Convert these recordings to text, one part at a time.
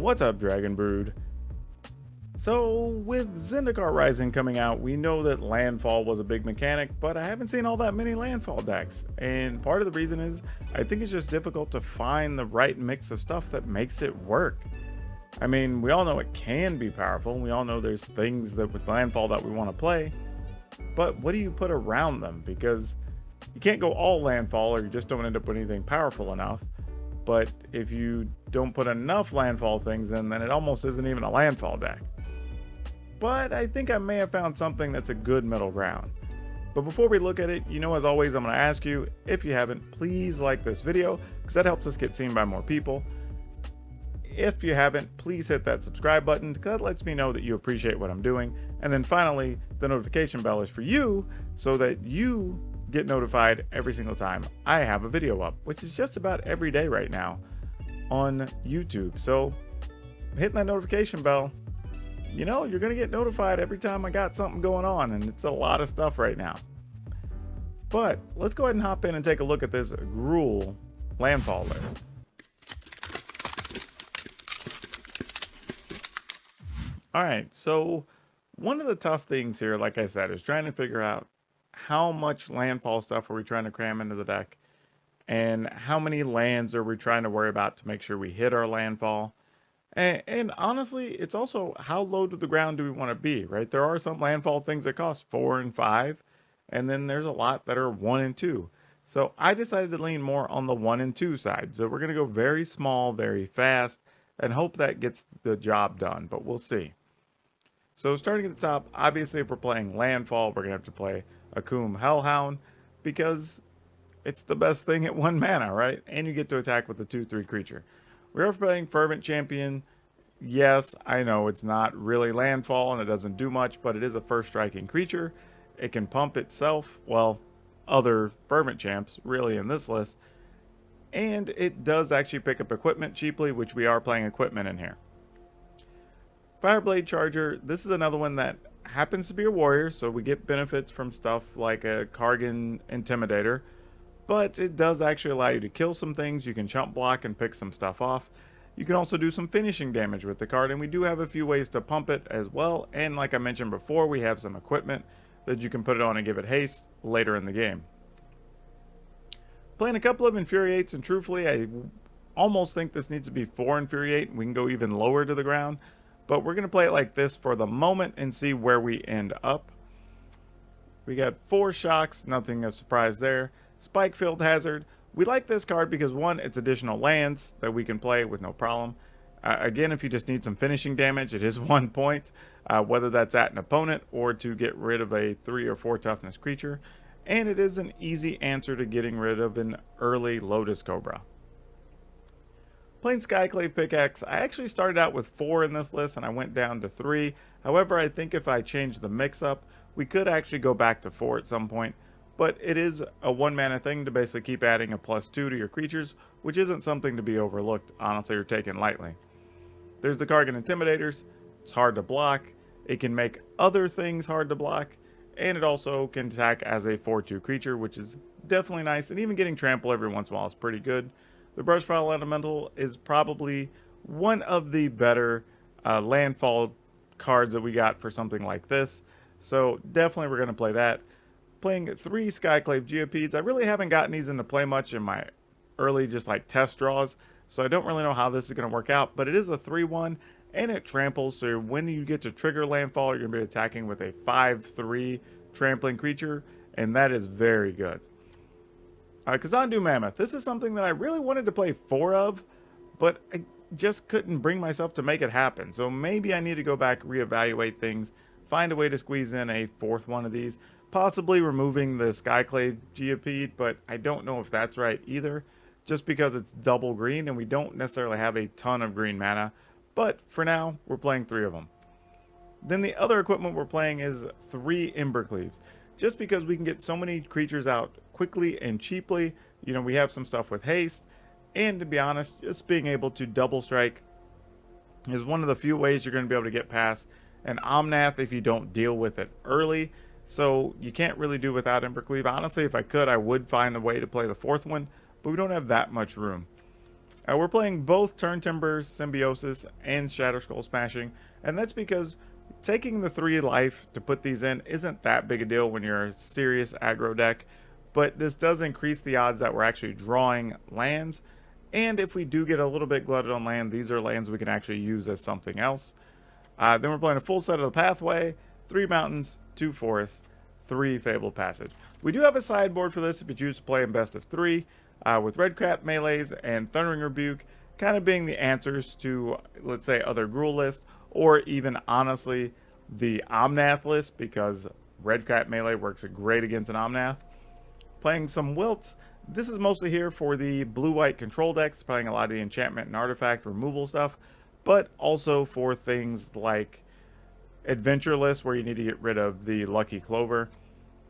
What's up, Dragon Brood? So, with Zendikar Rising coming out, we know that Landfall was a big mechanic, but I haven't seen all that many Landfall decks. And part of the reason is, I think it's just difficult to find the right mix of stuff that makes it work. I mean, we all know it can be powerful, we all know there's things that with Landfall that we want to play, but what do you put around them? Because you can't go all Landfall or you just don't end up with anything powerful enough. But if you don't put enough Landfall things in, then it almost isn't even a Landfall deck. But I think I may have found something that's a good middle ground. But before we look at it, as always, I'm going to ask you, if you haven't, please like this video, because that helps us get seen by more people. If you haven't, please hit that subscribe button, because that lets me know that you appreciate what I'm doing. And then finally, the notification bell is for you, so that you get notified every single time I have a video up, which is just about every day right now on YouTube. So hitting that notification bell, you're going to get notified every time I got something going on, and it's a lot of stuff right now. But let's go ahead and hop in and take a look at this Gruul Landfall list. Alright, so one of the tough things here, like I said, is trying to figure out how much landfall stuff are we trying to cram into the deck, and how many lands are we trying to worry about to make sure we hit our landfall. And honestly, it's also how low to the ground do we want to be, right? There are some landfall things that cost 4 and 5, and then there's a lot that are 1 and 2. So I decided to lean more on the 1 and 2 side. So we're going to go very small, very fast, and hope that gets the job done, but we'll see. So starting at the top, obviously if we're playing landfall, we're going to have to play Akum Hellhound, because it's the best thing at 1 mana, right? And you get to attack with a 2/3 creature. We are playing Fervent Champion. Yes, I know it's not really landfall and it doesn't do much, but it is a first striking creature. It can pump itself, well, other Fervent Champs really in this list, and it does actually pick up equipment cheaply, which we are playing equipment in here. Fireblade Charger, this is another one that happens to be a warrior, so we get benefits from stuff like a Kargan Intimidator, but it does actually allow you to kill some things. You can chump block and pick some stuff off. You can also do some finishing damage with the card, and we do have a few ways to pump it as well, and like I mentioned before, we have some equipment that you can put it on and give it haste later in the game. Playing a couple of Infuriates, and truthfully, I almost think this needs to be 4 Infuriate, and we can go even lower to the ground. But we're going to play it like this for the moment and see where we end up. We got 4 Shocks, nothing a surprise there. Spike-Filled Hazard. We like this card because, one, it's additional lands that we can play with no problem. Again, if you just need some finishing damage, it is 1 point, whether that's at an opponent or to get rid of a 3 or 4 toughness creature. And it is an easy answer to getting rid of an early Lotus Cobra. Playing Skyclave Pickaxe, I actually started out with 4 in this list and I went down to 3. However, I think if I change the mix up, we could actually go back to 4 at some point. But it is a 1 mana thing to basically keep adding a +2 to your creatures, which isn't something to be overlooked, honestly, or taken lightly. There's the Kargan Intimidators. It's hard to block. It can make other things hard to block. And it also can attack as a 4/2 creature, which is definitely nice. And even getting trample every once in a while is pretty good. The Brushfile Elemental is probably one of the better landfall cards that we got for something like this. So definitely we're going to play that. Playing 3 Skyclave Geopedes. I really haven't gotten these into play much in my early just like test draws. So I don't really know how this is going to work out. But it is a 3/1 and it tramples. So when you get to trigger landfall, you're going to be attacking with a 5/3 trampling creature. And that is very good. Kazandu Mammoth. This is something that I really wanted to play 4 of, but I just couldn't bring myself to make it happen. So maybe I need to go back, reevaluate things, find a way to squeeze in a 4th one of these, possibly removing the Skyclave Geopede, but I don't know if that's right either, just because it's double green and we don't necessarily have a ton of green mana. But for now, we're playing 3 of them. Then the other equipment we're playing is 3 Embercleaves. Just because we can get so many creatures out quickly and cheaply. We have some stuff with haste, and to be honest, just being able to double strike is one of the few ways you're going to be able to get past an Omnath if you don't deal with it early. So you can't really do without Embercleave. Honestly, if I could, I would find a way to play the 4th one, but we don't have that much room. We're playing both Turn Timber, Symbiosis, and Shatterskull Smashing, and that's because taking the 3 life to put these in isn't that big a deal when you're a serious aggro deck, but this does increase the odds that we're actually drawing lands, and if we do get a little bit glutted on land, these are lands we can actually use as something else. Then we're playing a full set of the Pathway, 3 mountains, 2 forests, 3 Fabled Passage. We do have a sideboard for this if you choose to play in best of 3, with Red Crap Melees and Thundering Rebuke kind of being the answers to, let's say, other Gruul lists, or even, honestly, the Omnath list, because Red Crap Melee works great against an Omnath. Playing some Wilts. This is mostly here for the blue-white control decks, playing a lot of the enchantment and artifact removal stuff, but also for things like Adventure lists where you need to get rid of the Lucky Clover.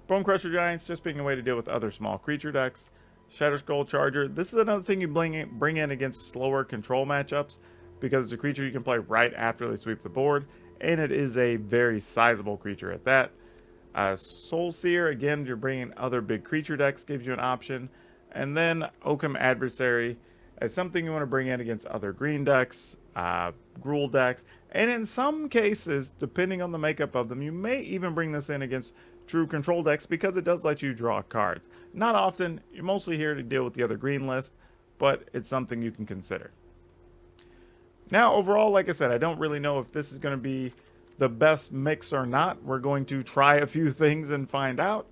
Bone Crusher Giants, just being a way to deal with other small creature decks. Shatterskull Charger, this is another thing you bring in against slower control matchups, because it's a creature you can play right after they sweep the board, and it is a very sizable creature at that. Soul Seer, again, you're bringing other big creature decks, gives you an option. And then Oakham Adversary as something you want to bring in against other green decks, Gruul decks, and in some cases, depending on the makeup of them, you may even bring this in against true control decks, because it does let you draw cards. Not often, you're mostly here to deal with the other green list, but it's something you can consider. Now, overall, like I said, I don't really know if this is going to be the best mix or not. We're going to try a few things and find out,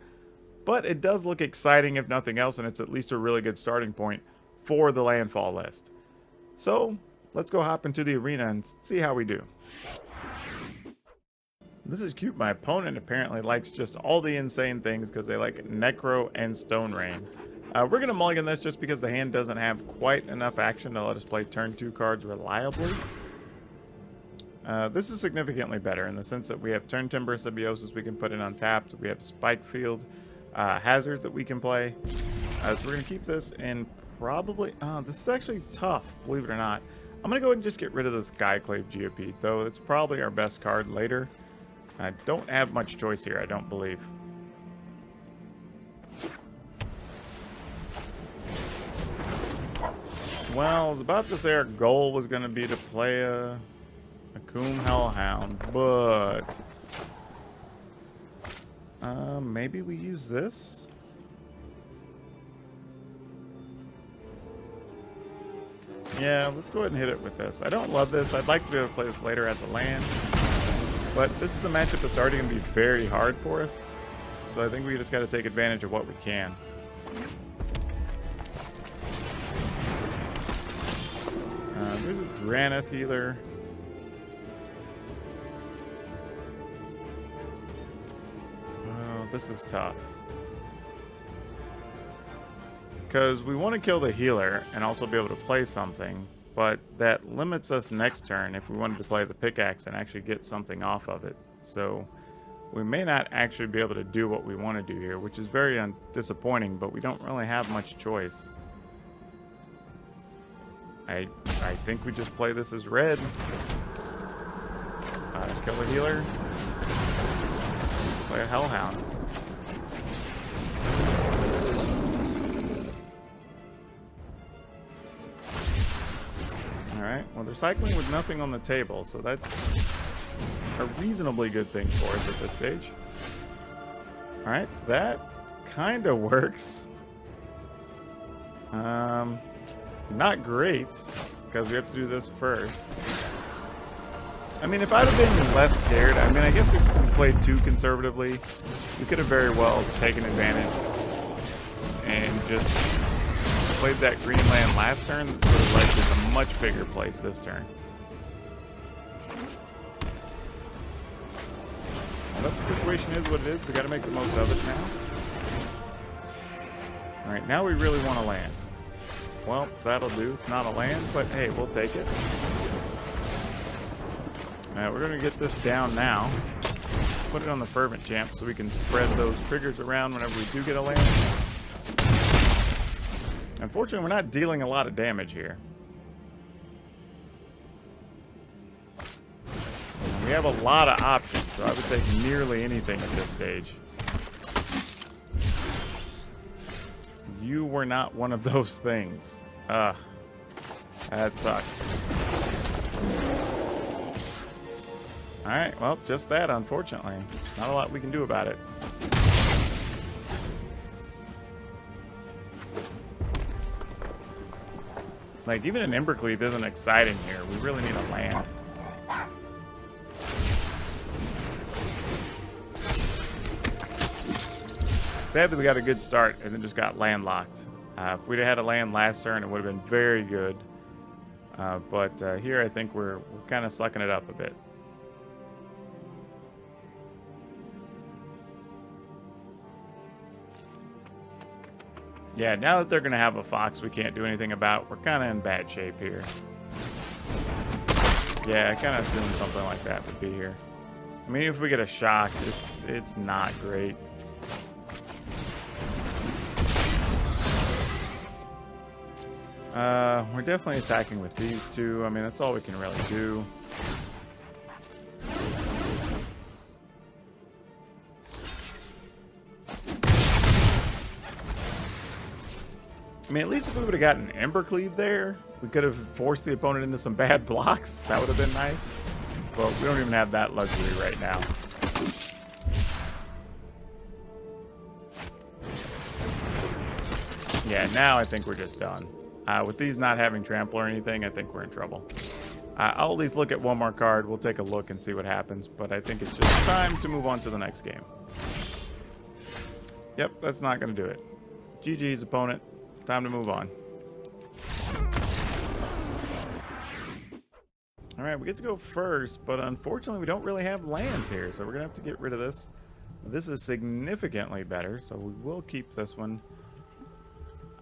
but it does look exciting if nothing else, and it's at least a really good starting point for the landfall list. So, let's go hop into the arena and see how we do. This is cute. My opponent apparently likes just all the insane things because they like Necro and Stone Rain. We're going to mulligan this just because the hand doesn't have quite enough action to let us play turn 2 cards reliably. This is significantly better in the sense that we have Turn Timber, Symbiosis we can put in untapped. We have Spike Field, Hazard that we can play. So we're going to keep this in probably... this is actually tough, believe it or not. I'm going to go ahead and just get rid of this Skyclave Geopede, though it's probably our best card later. I don't have much choice here, I don't believe. Well, I was about to say our goal was going to be to play a Coom Hellhound, but maybe we use this? Yeah, let's go ahead and hit it with this. I don't love this. I'd like to be able to play this later as a land, but this is a matchup that's already going to be very hard for us, so I think we just got to take advantage of what we can. There's a Draneth Healer. Oh, this is tough. Because we want to kill the healer and also be able to play something, but that limits us next turn if we wanted to play the pickaxe and actually get something off of it. So we may not actually be able to do what we want to do here, which is very disappointing, but we don't really have much choice. I think we just play this as red. Kill the healer. Play a Hellhound. Alright, well they're cycling with nothing on the table, so that's a reasonably good thing for us at this stage. Alright, that kind of works. Not great, because we have to do this first. I mean, if I'd have been less scared, I mean, I guess if we played too conservatively, we could have very well taken advantage and just played that green land last turn, but the ledge is a much bigger place this turn. But the situation is what it is. We got to make the most of it now. All right, now we really want to land. Well, that'll do. It's not a land, but hey, we'll take it. Alright, we're going to get this down now. Put it on the Fervent Champ so we can spread those triggers around whenever we do get a land. Unfortunately, we're not dealing a lot of damage here. And we have a lot of options, so I would take nearly anything at this stage. You were not one of those things. That sucks. Alright, well, just that, unfortunately. Not a lot we can do about it. Like, even an Embercleave isn't exciting here. We really need a land. Sadly, we got a good start and then just got landlocked. If we'd have had a land last turn, it would have been very good. But here, I think we're kind of sucking it up a bit. Yeah, now that they're going to have a Fox we can't do anything about, we're kind of in bad shape here. Yeah, I kind of assumed something like that would be here. I mean, if we get a shock, it's not great. We're definitely attacking with these two. I mean, that's all we can really do. I mean, at least if we would have gotten Embercleave there, we could have forced the opponent into some bad blocks. That would have been nice. But we don't even have that luxury right now. Yeah, now I think we're just done. With these not having trample or anything, I think we're in trouble. I'll at least look at one more card. We'll take a look and see what happens. But I think it's just time to move on to the next game. Yep, that's not going to do it. GG's, opponent. Time to move on. Alright, we get to go first, but unfortunately we don't really have lands here, so we're going to have to get rid of this. This is significantly better, so we will keep this one.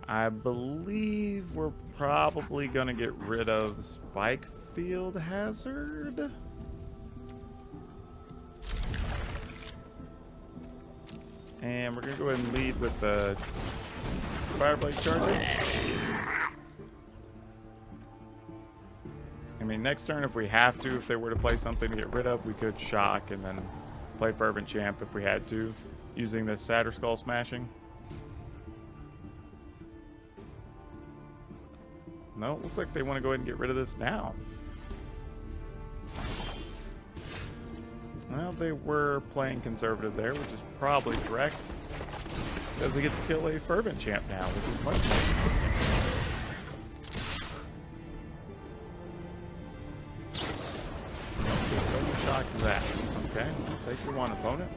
I believe we're probably going to get rid of Spike Field Hazard. And we're going to go ahead and lead with the Fireblade Charger. I mean, next turn, if we have to, if they were to play something to get rid of, we could shock and then play Fervent Champ if we had to, using this Satyr Skull Smashing. No, it looks like they want to go ahead and get rid of this now. Well, they were playing conservative there, which is probably correct. Because they get to kill a Fervent Champ now, which is much more. What shock is that? Okay, take your one, opponent.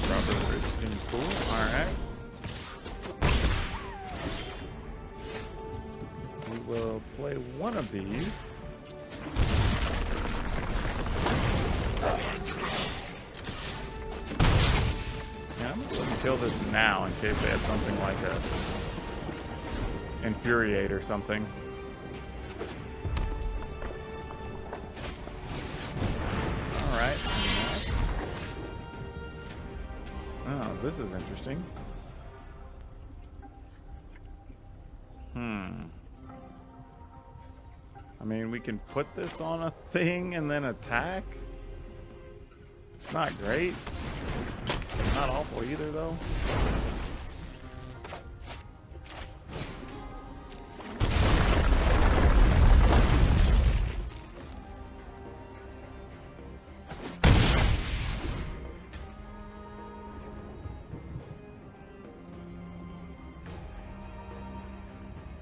Rubber Bridge seems cool. Alright. We'll play one of these. Yeah, I'm going to kill this now in case they have something like a Infuriate or something. Alright. Oh, this is interesting. I mean, we can put this on a thing and then attack. It's not great. Not awful either, though.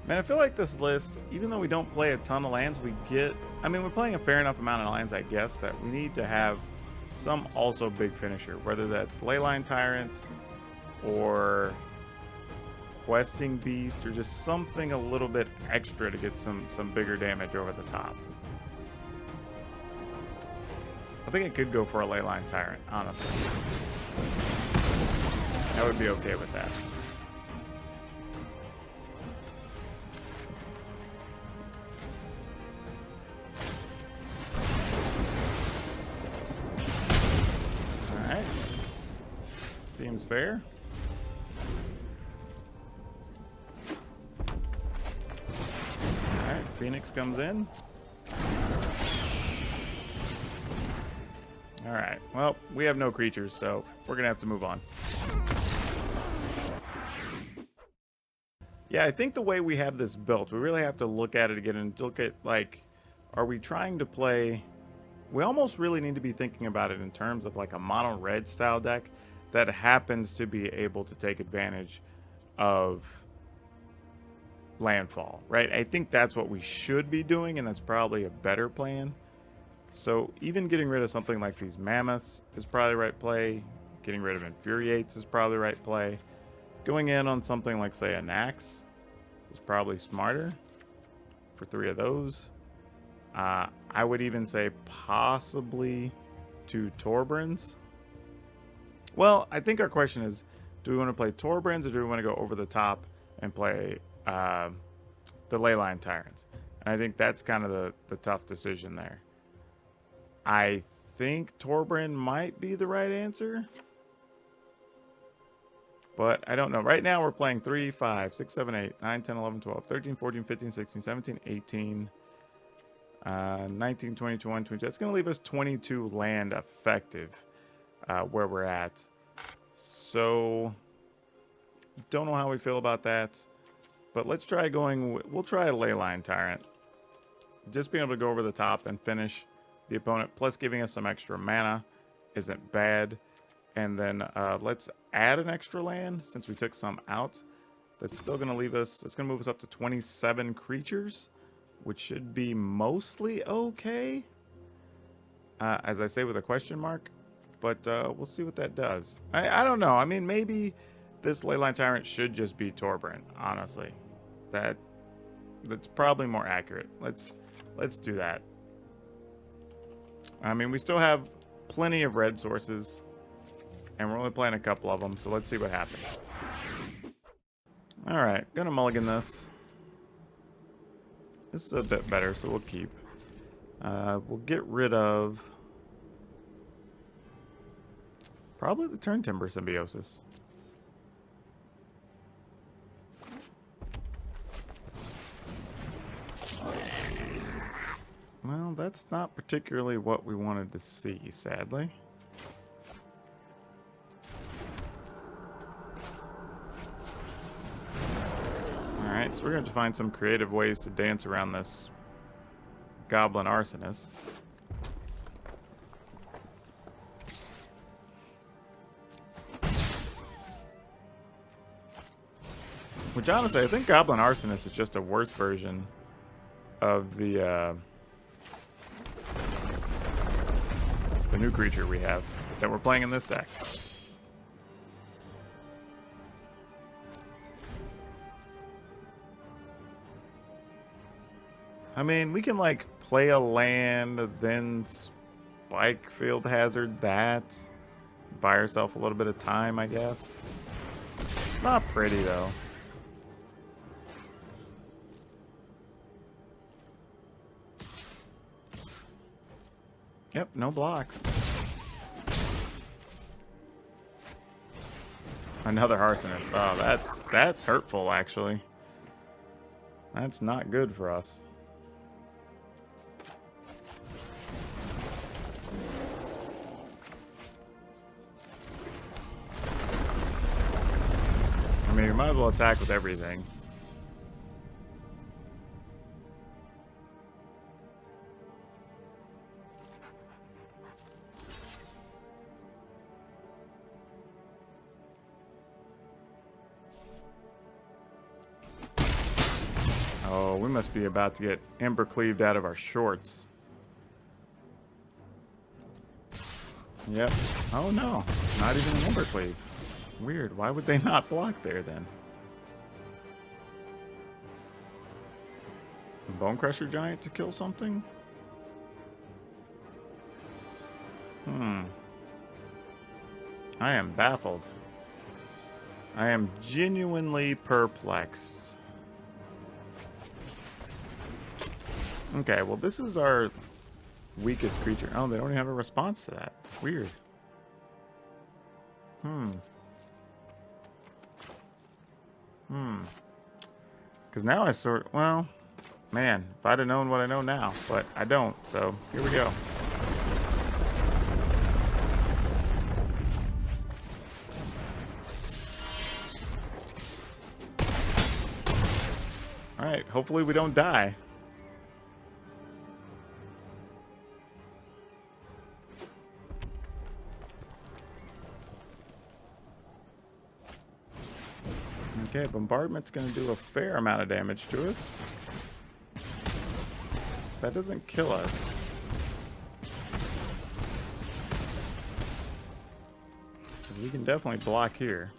Man, I feel like this list, even though we don't play a ton of lands, we get... I mean, we're playing a fair enough amount of lands, I guess, that we need to have some also big finisher. Whether that's Leyline Tyrant, or Questing Beast, or just something a little bit extra to get some bigger damage over the top. I think it could go for a Leyline Tyrant, honestly. I would be okay with that. Seems fair. Alright, Phoenix comes in. Alright, well, we have no creatures, so we're going to have to move on. Yeah, I think the way we have this built, we really have to look at it again and look at, like, are we trying to play... We almost really need to be thinking about it in terms of, like, a mono-red style deck that happens to be able to take advantage of landfall, right? I think that's what we should be doing, and that's probably a better plan. So even getting rid of something like these mammoths is probably the right play. Getting rid of infuriates is probably the right play. Going in on something like, say, a Nax is probably smarter for 3 of those. I would even say possibly 2 Torbrins. Well, I think our question is, do we want to play Torbrins or do we want to go over the top and play the Leyline Tyrants? And I think that's kind of the tough decision there. I think Torbrin might be the right answer. But I don't know. Right now we're playing 3, 5, 6, 7, 8, 9, 10, 11, 12, 13, 14, 15, 16, 17, 18, 19, 20, 21, 22. That's going to leave us 22 land effective where we're at. So, don't know how we feel about that. But let's try going... We'll try a Leyline Tyrant. Just being able to go over the top and finish the opponent, plus giving us some extra mana, isn't bad. And then let's add an extra land since we took some out. That's still going to leave us... It's going to move us up to 27 creatures, which should be mostly okay. As I say with a question mark. But we'll see what that does. I don't know. I mean, maybe this Leyline Tyrant should just be Torbrin, honestly. That's probably more accurate. Let's do that. I mean, we still have plenty of red sources. And we're only playing a couple of them, so let's see what happens. Alright, gonna mulligan this. This is a bit better, so we'll keep. We'll get rid of... probably the Turn Timber Symbiosis. Well, that's not particularly what we wanted to see, sadly. Alright, so we're going to find some creative ways to dance around this Goblin Arsonist. Which, honestly, I think Goblin Arsonist is just a worse version of the new creature we have that we're playing in this deck. I mean, we can, like, play a land, then Spike Field Hazard that. Buy ourselves a little bit of time, I guess. It's not pretty, though. Yep, no blocks. Another Arsonist. Oh, that's hurtful, actually. That's not good for us. I mean, we might as well attack with everything. Oh, we must be about to get Ember Cleaved out of our shorts. Yep. Oh no, not even an Ember Cleave. Weird. Why would they not block there then? Bone Crusher Giant to kill something? I am baffled. I am genuinely perplexed. Okay, well, this is our weakest creature. Oh, they don't even have a response to that. Weird. Because now I well, man, if I'd have known what I know now, but I don't, so here we go. hopefully we don't die. Okay, bombardment's going to do a fair amount of damage to us. That doesn't kill us. We can definitely block here.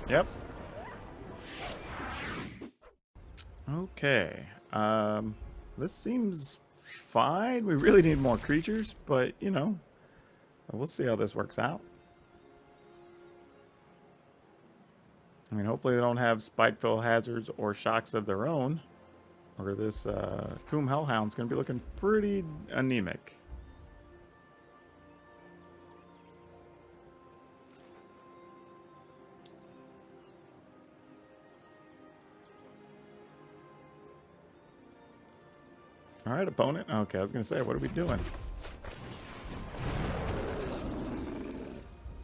Yep. Okay. This seems fine. We really need more creatures, but, you know, we'll see how this works out. I mean, hopefully they don't have spike-fill hazards or shocks of their own, or this Coom Hellhound's going to be looking pretty anemic. All right, opponent. Okay, I was going to say, what are we doing?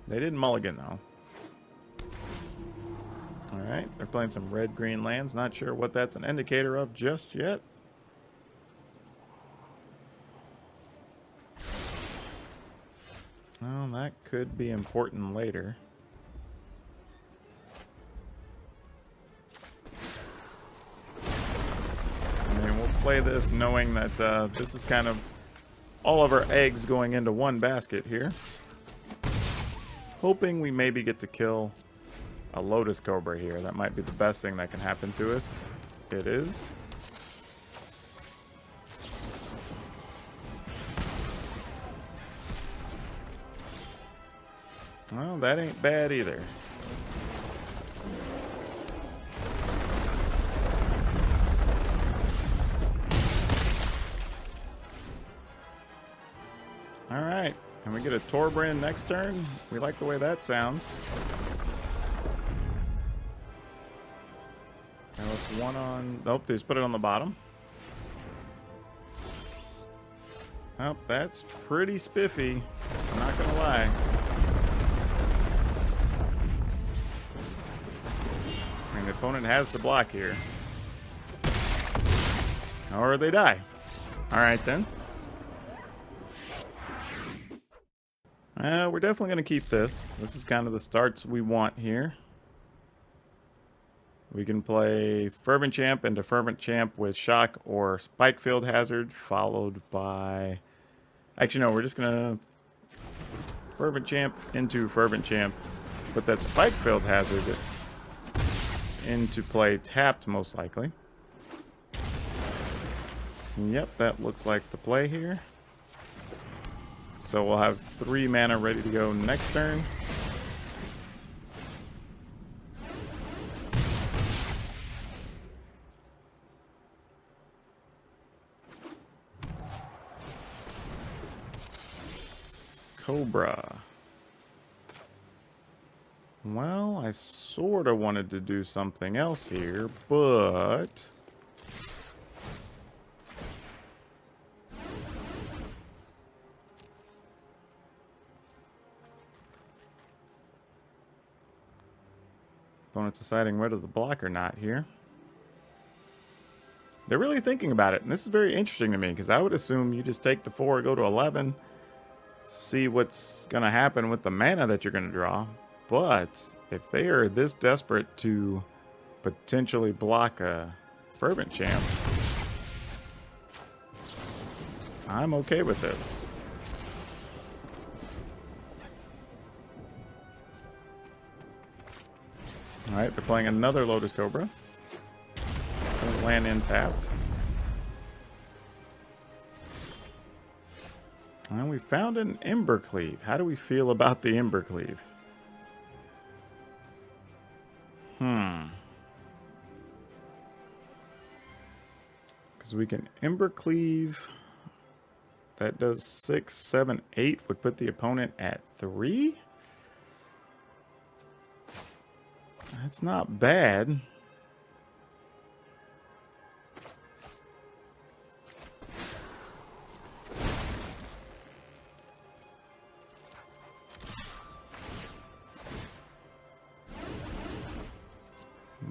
They didn't mulligan, though. All right, they're playing some red-green lands. Not sure what that's an indicator of just yet. Well, that could be important later. Play this knowing that this is kind of all of our eggs going into one basket here. Hoping we maybe get to kill a Lotus Cobra here. That might be the best thing that can happen to us. It is. Well, that ain't bad either. Alright, and we get a Torbrand next turn. We like the way that sounds. Now it's one on... Nope, they just put it on the bottom. Oh, that's pretty spiffy. I'm not gonna lie. I mean, the opponent has to block here. Or they die. Alright then. We're definitely going to keep this. This is kind of the starts we want here. We can play Fervent Champ into Fervent Champ with Shock or Spike Field Hazard, followed by... Actually, no, we're just going to Fervent Champ into Fervent Champ. Put that Spike Field Hazard into play tapped, most likely. Yep, that looks like the play here. So we'll have 3 mana ready to go next turn. Cobra. Well, I sort of wanted to do something else here, but... Opponent's deciding whether to block or not here. They're really thinking about it, and this is very interesting to me, because I would assume you just take the 4, go to 11, see what's going to happen with the mana that you're going to draw. But if they are this desperate to potentially block a Fervent Champ, I'm okay with this. Alright, they're playing another Lotus Cobra. Land in tapped. And we found an Embercleave. How do we feel about the Embercleave? Because we can Embercleave. That does 6, 7, 8. Would put the opponent at 3. That's not bad.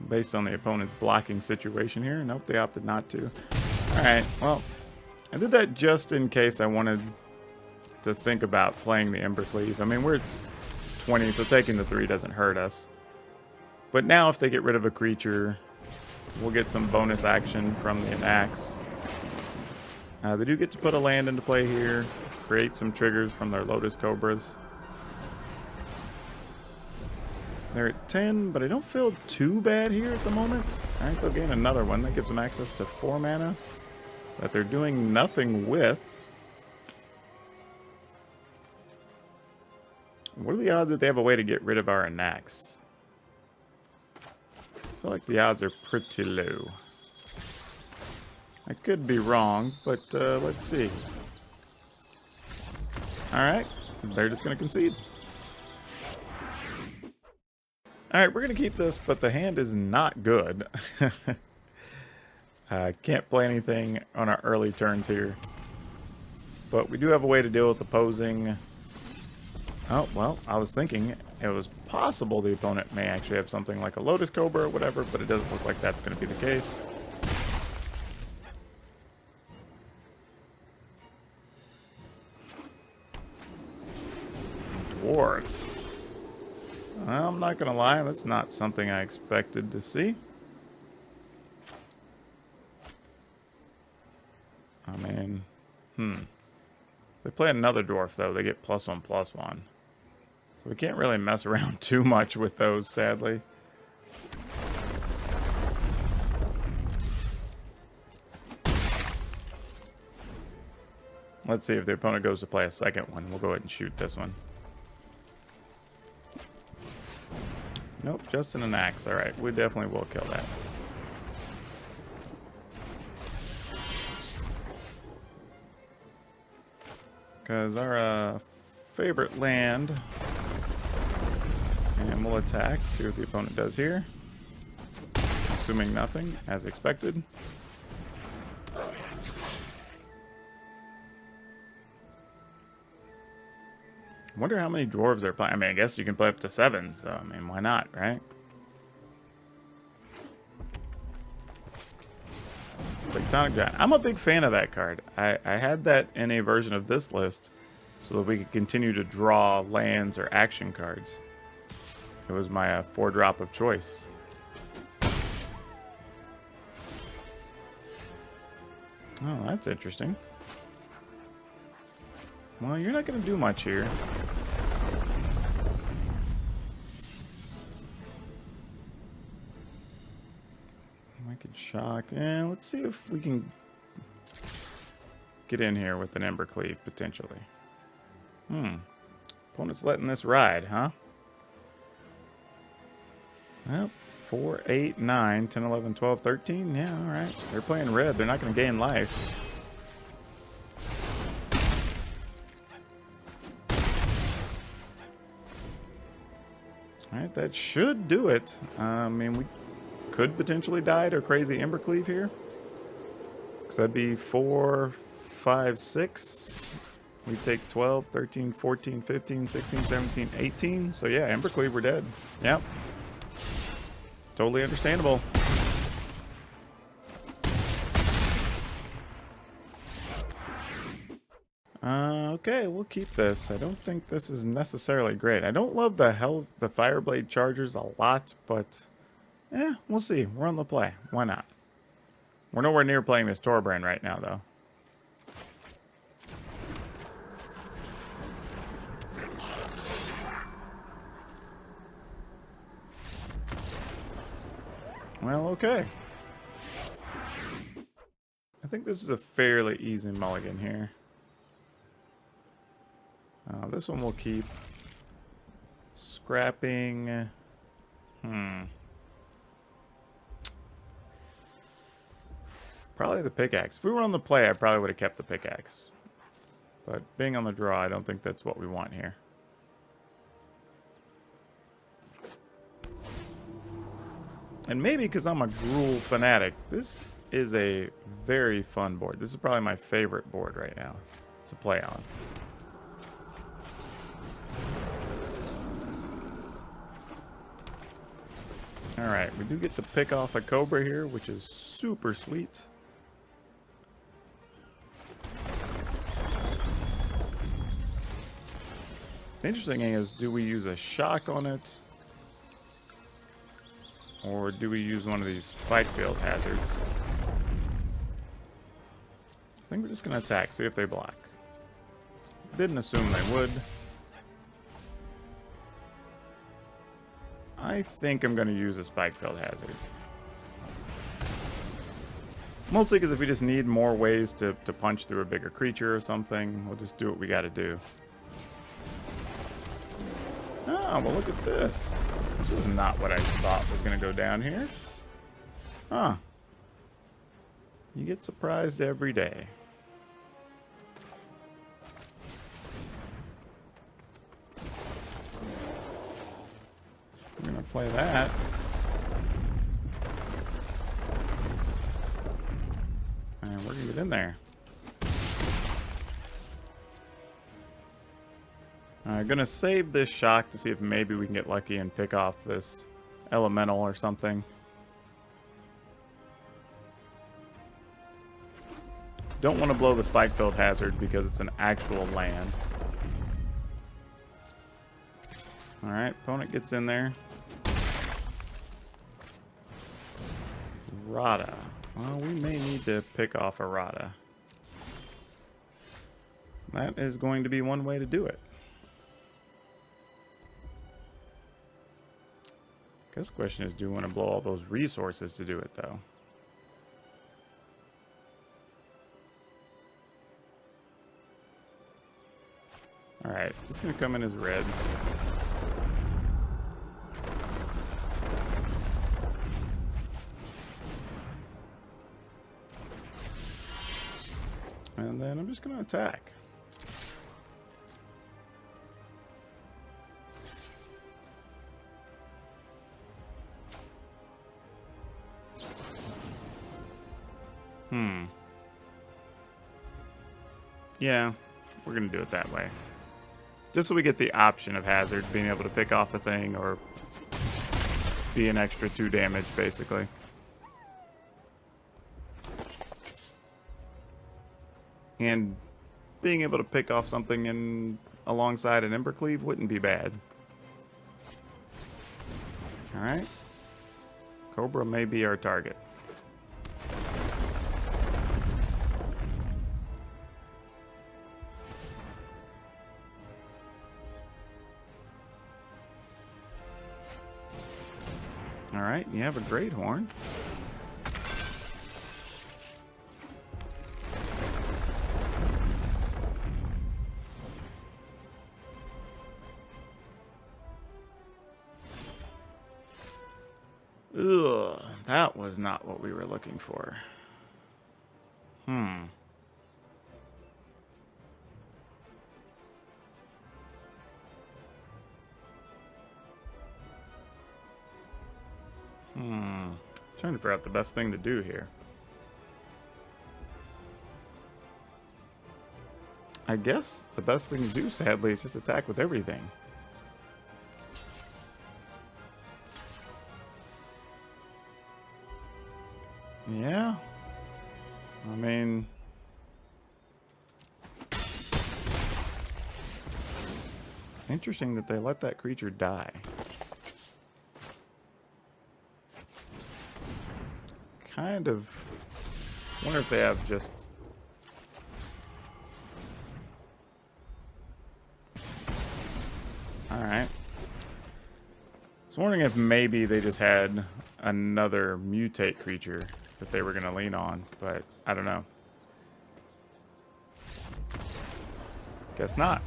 based on the opponent's blocking situation here. Nope, they opted not to. Alright, well, I did that just in case I wanted to think about playing the Embercleave. I mean, we're at 20, so taking the 3 doesn't hurt us. But now if they get rid of a creature, we'll get some bonus action from the Anax. They do get to put a land into play here, create some triggers from their Lotus Cobras. They're at 10, but I don't feel too bad here at the moment. Alright, they'll gain another one. That gives them access to 4 mana that they're doing nothing with. What are the odds that they have a way to get rid of our Anax? I feel like the odds are pretty low. I could be wrong, but let's see. Alright, they're just going to concede. Alright, we're going to keep this, but the hand is not good. Can't play anything on our early turns here. But we do have a way to deal with opposing. Oh, well, I was thinking it was possible the opponent may actually have something like a Lotus Cobra or whatever, but it doesn't look like that's going to be the case. Dwarves. Well, I'm not going to lie, that's not something I expected to see. I mean, They play another dwarf, though. They get +1/+1. So we can't really mess around too much with those, sadly. Let's see if the opponent goes to play a second one. We'll go ahead and shoot this one. Nope, just an axe. Alright, we definitely will kill that. Because our favorite land. And we'll attack, see what the opponent does here. Assuming nothing, as expected. I wonder how many dwarves they're playing. I mean, I guess you can play up to 7, so, I mean, why not, right? Tectonic Giant. I'm a big fan of that card. I had that in a version of this list so that we could continue to draw lands or action cards. It was my 4-drop of choice. Oh, that's interesting. Well, you're not going to do much here. I could shock. And let's see if we can get in here with an Embercleave, potentially. Opponent's letting this ride, huh? Well, 4, 8, 9, 10, 11, 12, 13. Yeah, all right. They're playing red. They're not going to gain life. Alright, that should do it. I mean, we could potentially die to a crazy Embercleave here. Because that'd be 4, 5, 6. We take 12, 13, 14, 15, 16, 17, 18. So yeah, Embercleave, we're dead. Yep. Totally understandable. Okay, we'll keep this. I don't think this is necessarily great. I don't love the Fireblade Chargers a lot, but yeah, we'll see. We're on the play. Why not? We're nowhere near playing this Torbrand right now, though. Well, okay. I think this is a fairly easy mulligan here. This one we'll keep. Scrapping. Probably the pickaxe. If we were on the play, I probably would have kept the pickaxe. But being on the draw, I don't think that's what we want here. And maybe because I'm a Gruul fanatic, this is a very fun board. This is probably my favorite board right now to play on. Alright, we do get to pick off a Cobra here, which is super sweet. The interesting thing is, do we use a shock on it? Or do we use one of these spike field hazards? I think we're just going to attack, see if they block. Didn't assume they would. I think I'm going to use a spike field hazard. Mostly because if we just need more ways to punch through a bigger creature or something, we'll just do what we got to do. Oh, well look at this. This was not what I thought was going to go down here. Huh. You get surprised every day. We're going to play that. And we're going to get in there. I'm going to save this shock to see if maybe we can get lucky and pick off this elemental or something. Don't want to blow the spike field hazard because it's an actual land. Alright, opponent gets in there. Rada. Well, we may need to pick off a Rada. That is going to be one way to do it. I guess the question is, do we want to blow all those resources to do it, though? Alright, it's going to come in as red. And then I'm just going to attack. Yeah, we're going to do it that way. Just so we get the option of hazard, being able to pick off a thing or be an extra 2 damage, basically. And being able to pick off something alongside an Embercleave wouldn't be bad. Alright. Cobra may be our target. Alright, you have a Great Horn. Ugh, that was not what we were looking for. Trying to figure out the best thing to do here. I guess the best thing to do, sadly, is just attack with everything. Yeah. I mean... interesting that they let that creature die. Kind of wonder if they have just... Alright. I was wondering if maybe they just had another mutate creature that they were going to lean on, but I don't know. Guess not.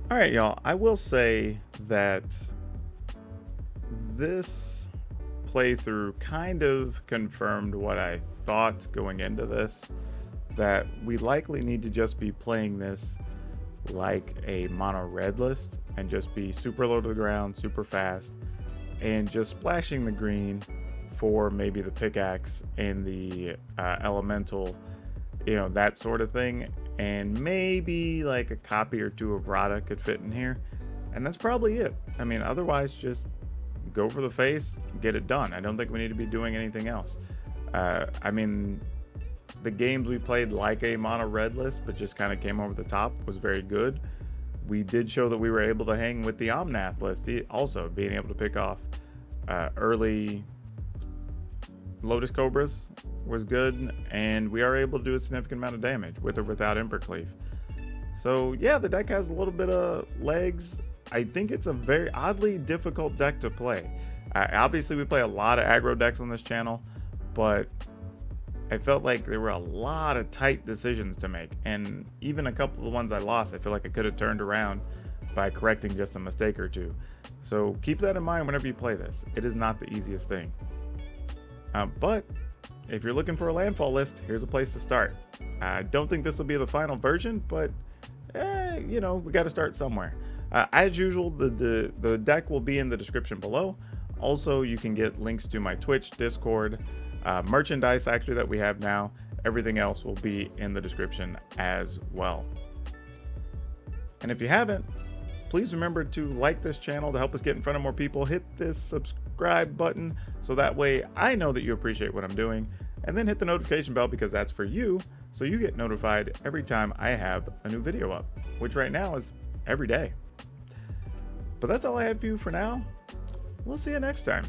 Alright, y'all. I will say that this playthrough kind of confirmed what I thought going into this, that we likely need to just be playing this like a mono red list and just be super low to the ground, super fast, and just splashing the green for maybe the pickaxe and the elemental, you know, that sort of thing. And maybe like a copy or two of Rada could fit in here. And that's probably it. I mean, otherwise, just go for the face, get it done. I don't think we need to be doing anything else. I mean, the games we played like a mono red list, but just kind of came over the top, was very good. We did show that we were able to hang with the Omnath list, also being able to pick off early Lotus Cobras was good, and we are able to do a significant amount of damage with or without Embercleave. So yeah, the deck has a little bit of legs. I think it's a very oddly difficult deck to play. Obviously, we play a lot of aggro decks on this channel, but I felt like there were a lot of tight decisions to make, and even a couple of the ones I lost, I feel like I could have turned around by correcting just a mistake or two. So keep that in mind whenever you play this. It is not the easiest thing. But if you're looking for a landfall list, here's a place to start. I don't think this will be the final version, but you know, we got to start somewhere. As usual, the deck will be in the description below. Also, you can get links to my Twitch, Discord, merchandise actually that we have now. Everything else will be in the description as well. And if you haven't, please remember to like this channel to help us get in front of more people. Hit this subscribe button so that way I know that you appreciate what I'm doing. And then hit the notification bell because that's for you, so you get notified every time I have a new video up, which right now is every day. But that's all I have for you for now. We'll see you next time.